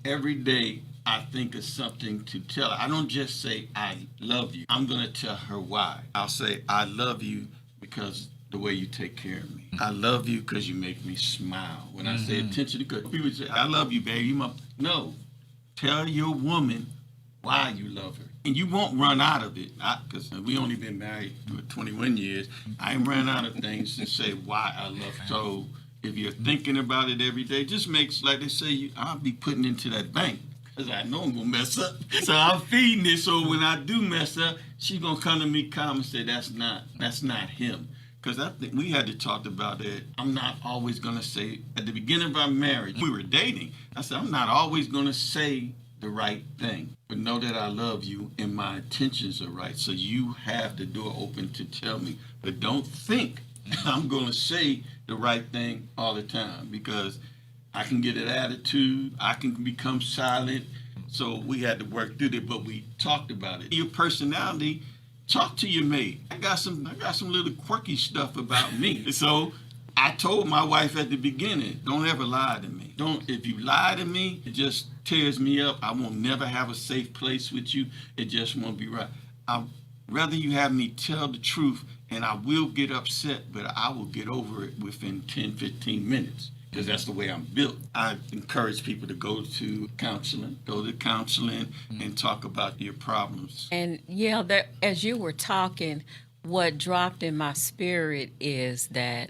Every day I think of something to tell her. I don't just say, I love you. I'm going to tell her why. I'll say, I love you because the way you take care of me. I love you because you make me smile. When I say attention to good, people say, I love you, baby. No. Tell your woman why you love her. And you won't run out of it. Because we only been married for 21 years. I ain't run out of things to say why I love her. So if you're thinking about it every day, just makes, like they say, I'll be putting into that bank. Because I know I'm going to mess up. So I'm feeding it. So when I do mess up, she's going to come to me calm and say, that's not him. Because I think we had to talk about that. I'm not always going to say, at the beginning of our marriage, we were dating. I said, I'm not always going to say the right thing. But know that I love you and my intentions are right. So you have the door open to tell me. But don't think I'm going to say the right thing all the time. Because I can get an attitude. I can become silent. So we had to work through it, but we talked about it. Your personality, talk to your mate. I got some little quirky stuff about me. So I told my wife at the beginning, don't ever lie to me. If you lie to me, it just tears me up. I won't never have a safe place with you. It just won't be right. I'd rather you have me tell the truth, and I will get upset, but I will get over it within 10, 15 minutes. Because that's the way I'm built. I encourage people to go to counseling, and talk about your problems. And as you were talking, what dropped in my spirit is that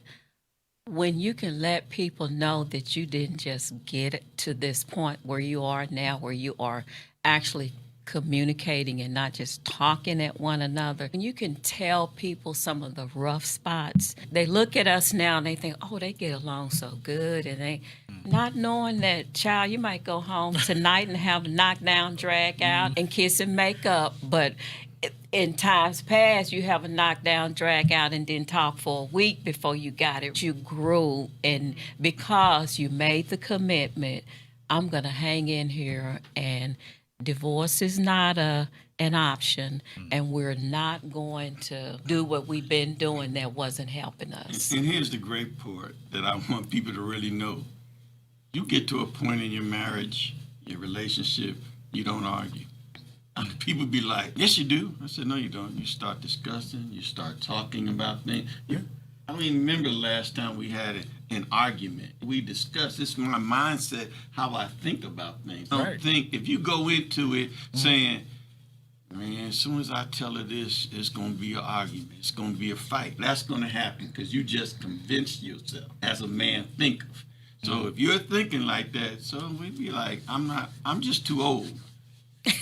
when you can let people know that you didn't just get it to this point where you are now, where you are actually communicating and not just talking at one another. And you can tell people some of the rough spots. They look at us now and they think, oh, they get along so good. And they not knowing that, child, you might go home tonight and have a knockdown, drag out, and kiss and make up. But in times past, you have a knockdown, drag out, and then talk for a week before you got it. You grew, and because you made the commitment, I'm going to hang in here, and divorce is not an option, and we're not going to do what we've been doing that wasn't helping us. And here's the great part that I want people to really know. You get to a point in your marriage, your relationship, you don't argue. People be like, yes, you do. I said, no, you don't. You start discussing. You start talking about things. I don't even remember the last time we had an argument. We discussed. This is my mindset, how I think about things. I don't think, if you go into it saying, man, as soon as I tell her this, it's going to be an argument. It's going to be a fight. That's going to happen because you just convinced yourself as a man thinketh. So if you're thinking like that, so we'd be like, I'm just too old.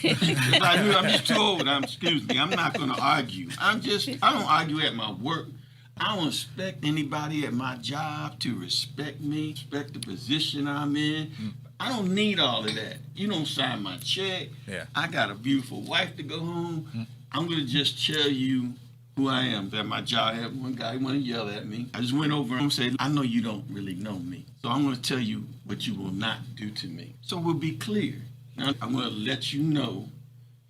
I'm just too old. I'm not going to argue. I don't argue at my work. I don't expect anybody at my job to respect me, respect the position I'm in. I don't need all of that. You don't sign my check. Yeah. I got a beautiful wife to go home. I'm going to just tell you who I am. At my job, I had one guy want to yell at me. I just went over and said, I know you don't really know me. So I'm going to tell you what you will not do to me. So we'll be clear. Now, I'm going to let you know,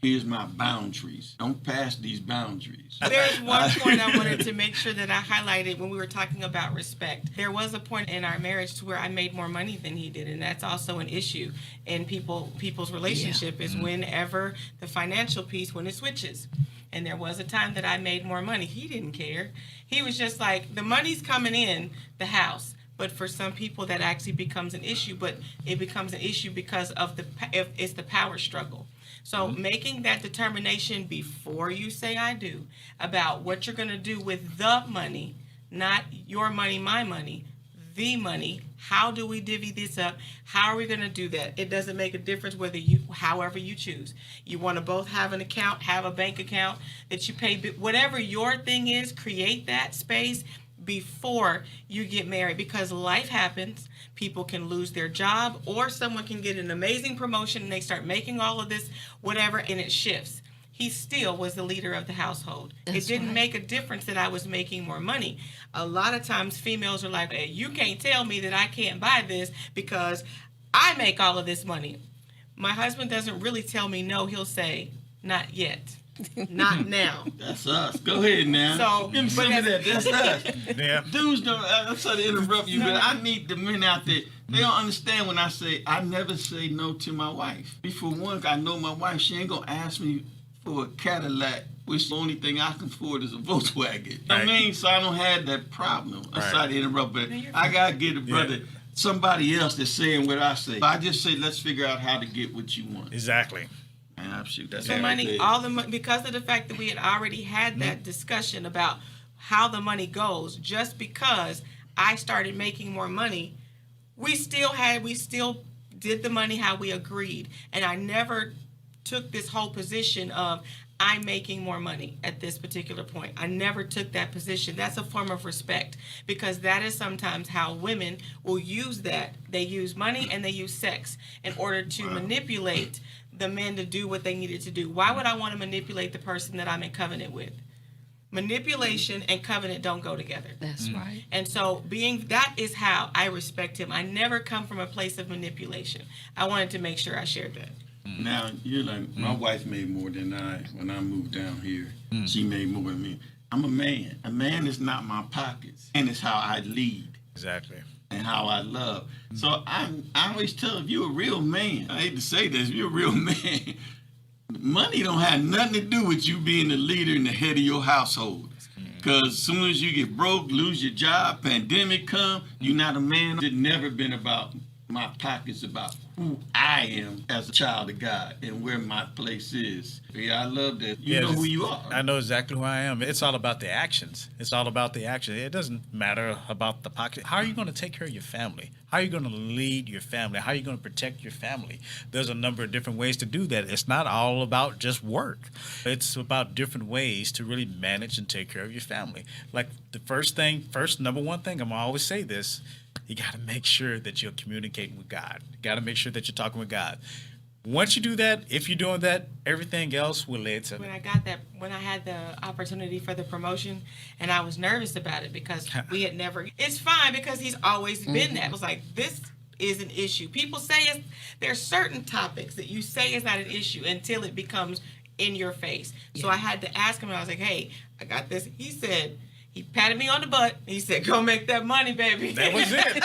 here's my boundaries. Don't pass these boundaries. There's one point I wanted to make sure that I highlighted when we were talking about respect. There was a point in our marriage to where I made more money than he did, and that's also an issue in people's relationship is whenever the financial piece, when it switches. And there was a time that I made more money. He didn't care. He was just like, the money's coming in the house. But for some people, that actually becomes an issue. But it becomes an issue because of it's the power struggle. So making that determination before you say I do about what you're going to do with the money, not your money, my money, the money. How do we divvy this up? How are we going to do that? It doesn't make a difference however you choose. You want to both have an account, have a bank account that you pay, whatever your thing is, create that space before you get married, because life happens. People can lose their job, or someone can get an amazing promotion and they start making all of this whatever, and it shifts. He still was the leader of the household. It didn't make a difference that I was making more money. A lot of times females are like, hey, you can't tell me that I can't buy this because I make all of this money. My husband doesn't really tell me no. He'll say, not yet. Not now. That's us. Go ahead now. So, give me some of that. That's us. Yeah. Dudes don't. I'm sorry to interrupt you, but I need the men out there. They don't understand when I say I never say no to my wife. Before one, I know my wife. She ain't gonna ask me for a Cadillac, which the only thing I can afford is a Volkswagen. You know what I mean? So I don't have that problem. I'm sorry to interrupt, but I gotta get a brother. Yeah. Somebody else that's saying what I say. I just say, let's figure out how to get what you want. Exactly. That's so money, all the money, because of the fact that we had already had that discussion about how the money goes. Just because I started making more money, we still did the money how we agreed, and I never took this whole position of I'm making more money at this particular point. I never took that position. That's a form of respect, because that is sometimes how women will use that. They use money and they use sex in order to manipulate the men to do what they needed to do. Why would I want to manipulate the person that I'm in covenant with? Manipulation and covenant don't go together. That's right. And so that is how I respect him. I never come from a place of manipulation. I wanted to make sure I shared that. Now, you're like, my wife made more than I when I moved down here. She made more than me. I'm a man. A man is not my pockets. And it's how I lead. Exactly. And how I love. So I always tell, if you're a real man, I hate to say this, if you're a real man, Money don't have nothing to do with you being the leader and the head of your household. Because as soon as you get broke, lose your job, pandemic come, you're not a man. It's never been about my pockets, about who I am as a child of God and where my place is. Yeah, I love that. You know who you are. I know exactly who I am. It's all about the actions. It's all about the action. It doesn't matter about the pocket. How are you going to take care of your family? How are you going to lead your family? How are you going to protect your family? There's a number of different ways to do that. It's not all about just work. It's about different ways to really manage and take care of your family. Like the first number one thing, I'm going to always say this, you got to make sure that you're communicating with God. You got to make sure that you're talking with God. Once you do that, if you're doing that, everything else will lead to it. When I had the opportunity for the promotion, and I was nervous about it because we had never, it's fine because he's always been that. I was like, this is an issue. People say there's certain topics that you say is not an issue until it becomes in your face. So I had to ask him, and I was like, hey, I got this. He patted me on the butt. He said, go make that money, baby. That was it.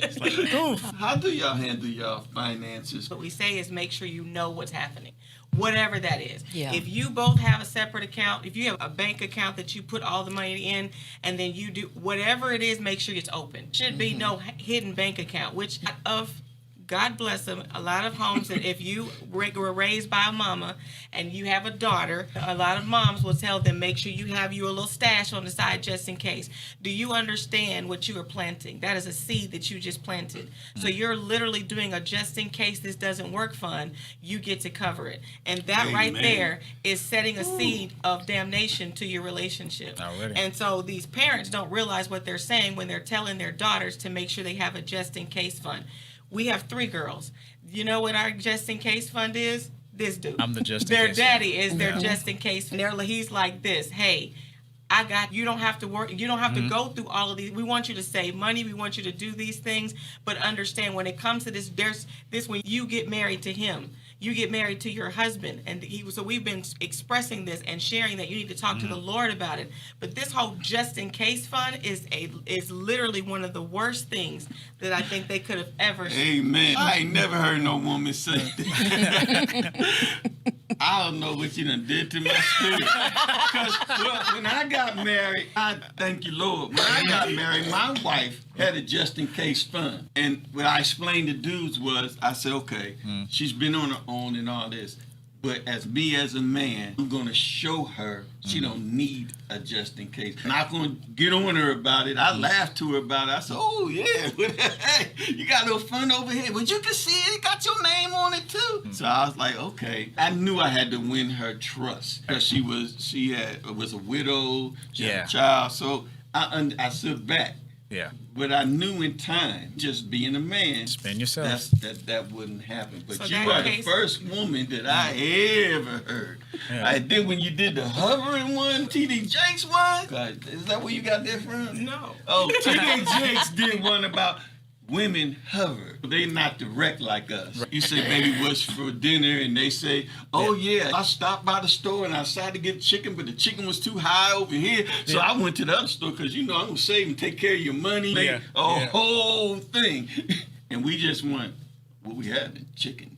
It's like, oof. How do y'all handle y'all finances? What we say is make sure you know what's happening, whatever that is. Yeah. If you both have a separate account, if you have a bank account that you put all the money in, and then you do whatever it is, make sure it's open. Should be no hidden bank account, which God bless them, a lot of homes that if you were raised by a mama and you have a daughter, a lot of moms will tell them, make sure you have you a little stash on the side just in case. Do you understand what you are planting? That is a seed that you just planted. So you're literally doing a just in case this doesn't work fund, you get to cover it. And that right there is setting a seed of damnation to your relationship. Already. And so these parents don't realize what they're saying when they're telling their daughters to make sure they have a just in case fund. We have 3 girls. You know what our just in case fund is? This dude. I'm the just in their case daddy fund. is their just in case. And he's like this. Hey, I got you. Don't have to work. You don't have to go through all of these. We want you to save money. We want you to do these things. But understand when it comes to this, there's this when you get married to him. You get married to your husband, and so we've been expressing this and sharing that you need to talk to the Lord about it. But this whole just in case fund is literally one of the worst things that I think they could have ever said. Amen. I ain't never heard no woman say that. I don't know what you done did to my spirit. Because when I got married, I thank you, Lord. When I got married, my wife had a just in case fund. And what I explained to dudes was, I said, okay, she's been on her own and all this. But as me as a man, I'm going to show her she don't need a just in case. I'm not going to get on her about it. I laughed to her about it. I said, oh, yeah, hey, you got a little fun over here. But you can see it. It got your name on it, too. So I was like, okay. I knew I had to win her trust. Because she was a widow. She had a child. So I stood back. Yeah. But I knew in time, just being a man, Spend yourself. that wouldn't happen. But So you that are the case- first woman that I ever heard. Yeah. I did when you did the hovering one, TD Jakes one. God, is that where you got that from? No. Oh, TD Jakes did one about women hover. They not direct like us. You say, baby, what's for dinner? And they say, oh, yeah, I stopped by the store and I decided to get chicken, but the chicken was too high over here. So I went to the other store because, I'm going to save and take care of your money. Yeah. Whole thing. And we just want what we having, chicken.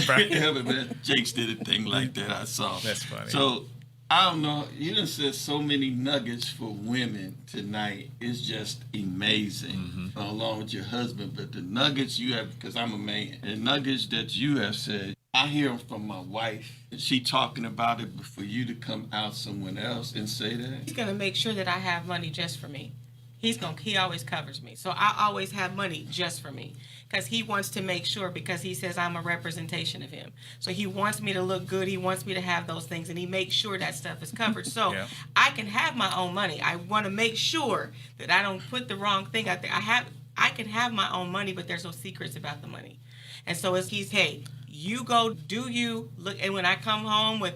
Right. Yeah, but Jakes did a thing like that, I saw. That's funny. So, I don't know. You done said so many nuggets for women tonight. It's just amazing, along with your husband. But the nuggets you have, because I'm a man, the nuggets that you have said, I hear them from my wife. She talking about it, but for you to come out someone else and say that. He's going to make sure that I have money just for me. He always covers me. So I always have money just for me. Because he wants to make sure, because he says I'm a representation of him. So he wants me to look good. He wants me to have those things, and he makes sure that stuff is covered. So I can have my own money. I want to make sure that I don't put the wrong thing out there. I can have my own money, but there's no secrets about the money. And so he's, hey, you go, do you, look, and when I come home with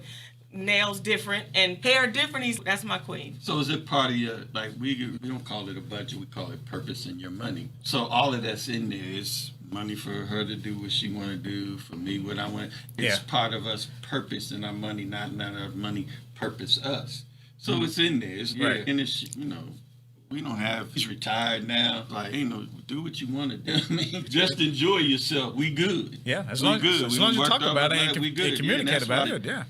nails different and hair different, that's my queen. So is it part of your, like, we don't call it a budget, we call it purpose in your money. So all of that's in there is money for her to do what she want to do, for me what I want. It's part of us purpose in our money, not our money purpose us. So it's in there. It's, and it's, We don't have, he's retired now. Like, ain't no, do what you want to do. I mean, just enjoy yourself. We good. Yeah, as We long good. as We long as you worked talk about it overnight, we and good. communicate that's about why it, yeah.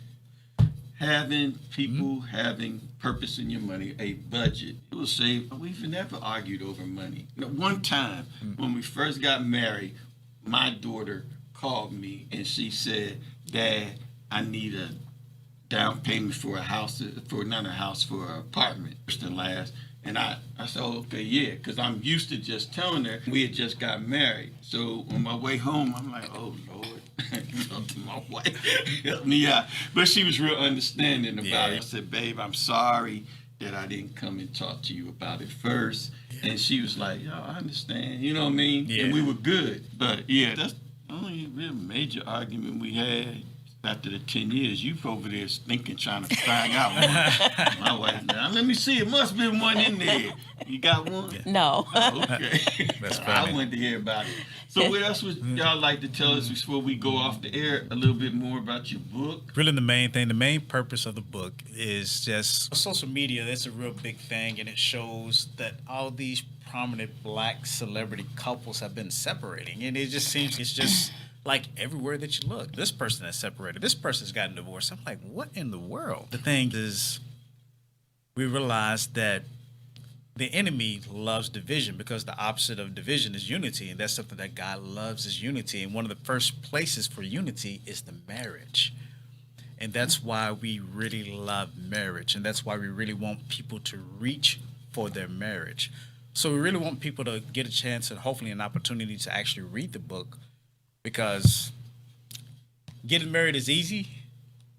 Having people having purpose in your money, a budget. It will save. We've never argued over money. You know, one time when we first got married, my daughter called me and she said, "Dad, I need a down payment for a house, for not a house, for an apartment, first and last." And I said, oh, okay, yeah, because I'm used to just telling her we had just got married. So on my way home, I'm like, oh, Lord, my wife help me out. But she was real understanding about it. I said, babe, I'm sorry that I didn't come and talk to you about it first. And she was like, yo, I understand. You know what I mean? Yeah. And we were good. But, yeah, that's the only real major argument we had. After the 10 years, you over there thinking, trying to find out one. My wife, now let me see. It must be one in there. You got one? No. Oh, okay. That's I funny. wanted to hear about it. So what else would y'all like to tell us before we go off the air? A little bit more about your book? Really, the main purpose of the book is just social media. That's a real big thing, and it shows that all these prominent black celebrity couples have been separating, and it just seems it's just like everywhere that you look, this person has separated, this person's gotten divorced. I'm like, what in the world? The thing is, we realize that the enemy loves division because the opposite of division is unity, and that's something that God loves is unity. And one of the first places for unity is the marriage. And that's why we really love marriage, and that's why we really want people to reach for their marriage. So we really want people to get a chance and hopefully an opportunity to actually read the book, because getting married is easy.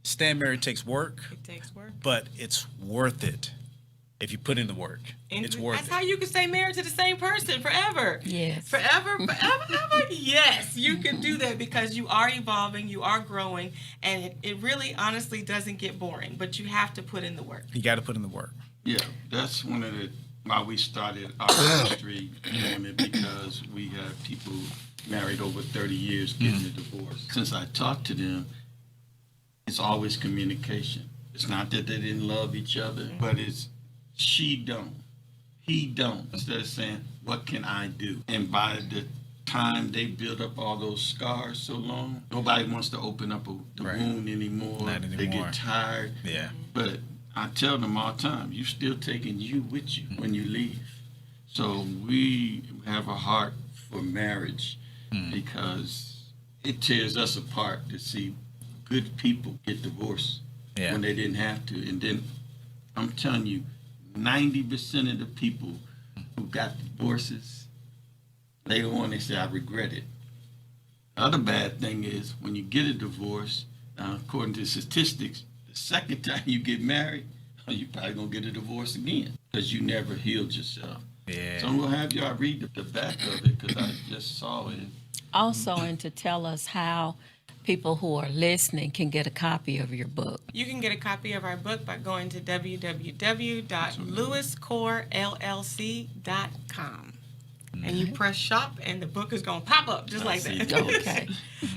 Staying married takes work. It takes work. But it's worth it if you put in the work. It's worth That's it. how you can stay married to the same person forever. Yes. Forever. Yes, you can do that because you are evolving, you are growing, and it really honestly doesn't get boring, but you have to put in the work. You got to put in the work. Yeah, that's one of the why we started our industry doing it, because we have people married over 30 years getting a divorce. Since I talked to them, it's always communication. It's not that they didn't love each other, but it's she don't, he don't. Instead of saying, what can I do? And by the time they build up all those scars so long, nobody wants to open up the wound anymore. Not They anymore. get tired. Yeah. But I tell them all the time, you still taking you with you when you leave. So we have a heart for marriage because it tears us apart to see good people get divorced when they didn't have to. And then I'm telling you, 90% of the people who got divorces, later on they say, I regret it. The other bad thing is when you get a divorce, according to statistics, the second time you get married, you're probably going to get a divorce again because you never healed yourself. Yeah. So I'm going to have y'all read the back of it because I just saw it. Also, and to tell us how people who are listening can get a copy of your book. You can get a copy of our book by going to www.lewiscorellc.com. And you press shop, and the book is going to pop up just like that. Okay.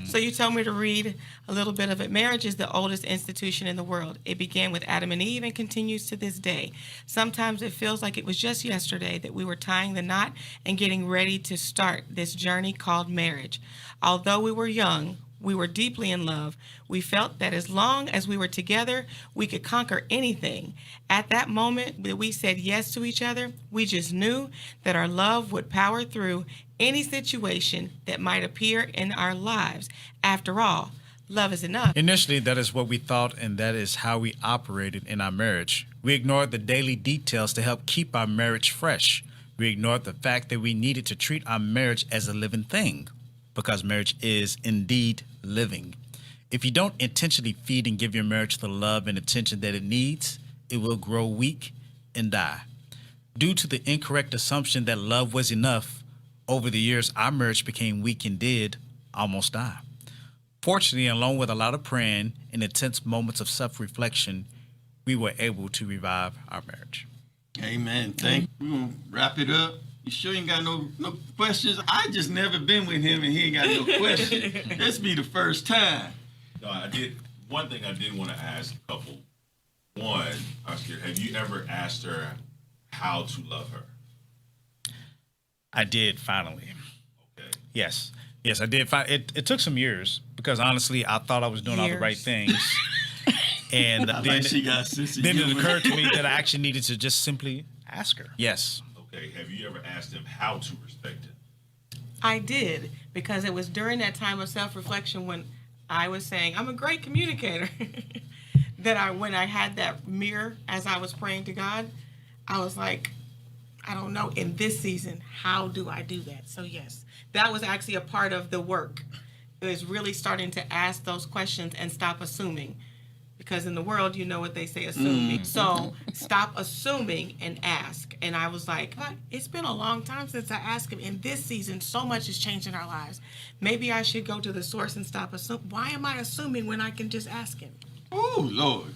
So you told me to read a little bit of it. Marriage is the oldest institution in the world. It began with Adam and Eve and continues to this day. Sometimes it feels like it was just yesterday that we were tying the knot and getting ready to start this journey called marriage. Although we were young, we were deeply in love. We felt that as long as we were together, we could conquer anything. At that moment that we said yes to each other, we just knew that our love would power through any situation that might appear in our lives. After all, love is enough. Initially, that is what we thought, and that is how we operated in our marriage. We ignored the daily details to help keep our marriage fresh. We ignored the fact that we needed to treat our marriage as a living thing, because marriage is indeed living. If you don't intentionally feed and give your marriage the love and attention that it needs, it will grow weak and die. Due to the incorrect assumption that love was enough, over the years, our marriage became weak and did almost die. Fortunately, along with a lot of praying and intense moments of self-reflection, we were able to revive our marriage. Amen. We're going to wrap it up. You sure you ain't got no questions? I just never been with him and he ain't got no questions. This be the first time. No, I did. One thing I did want to ask a couple. One, I was scared. Have you ever asked her how to love her? I did finally. Okay. Yes. Yes, I did. It took some years because honestly, I thought I was doing all the right Years. things. And I then, like she got sense of then it humor. occurred to me that I actually needed to just simply ask her. Yes. Okay. Have you ever asked him how to respect him? I did, because it was during that time of self-reflection when I was saying, I'm a great communicator, that when I had that mirror as I was praying to God, I was like, I don't know, in this season, how do I do that? So yes, that was actually a part of the work. It was really starting to ask those questions and stop assuming. Because in the world, you know what they say, assuming. So stop assuming and ask. And I was like, it's been a long time since I asked him. In this season, so much has changed in our lives. Maybe I should go to the source and stop assuming. Why am I assuming when I can just ask him? Oh, Lord.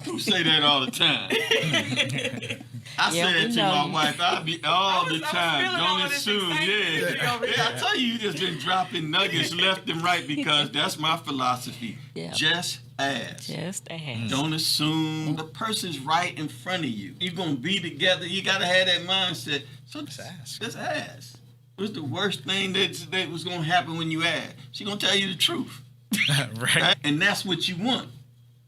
You say that all the time. I say Yeah, that we to know my you. wife. I be all the I was time. feeling all Don't this assume. excitement over Yeah. here. I tell you, you just been dropping nuggets left and right because that's my philosophy. Yeah. Just ask. Just ask. Don't assume the person's right in front of you. You're going to be together. You got to have that mindset. So just ask. Just ask. What's the worst thing that was going to happen when you ask? She's going to tell you the truth. Right. And that's what you want.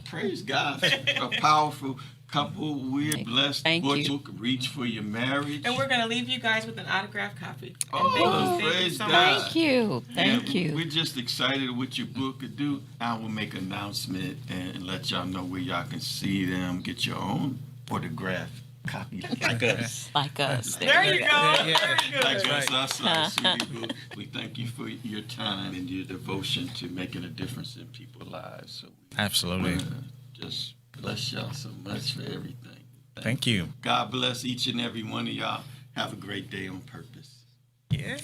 Praise God. A powerful couple. We're blessed. Thank you. Book, reach for your marriage. And we're going to leave you guys with an autographed copy. And Oh, thank you praise so God. much. Thank you. Thank And you. We're just excited what your book could do. I will make an announcement and let y'all know where y'all can see them. Get your own autograph copy like us. Like us. There you go. Yeah. Very good. Like us, outside City Book. We thank you for your time and your devotion to making a difference in people's lives. So Absolutely. just bless y'all so much for everything. Thank you. God bless each and every one of y'all. Have a great day on purpose. Yeah.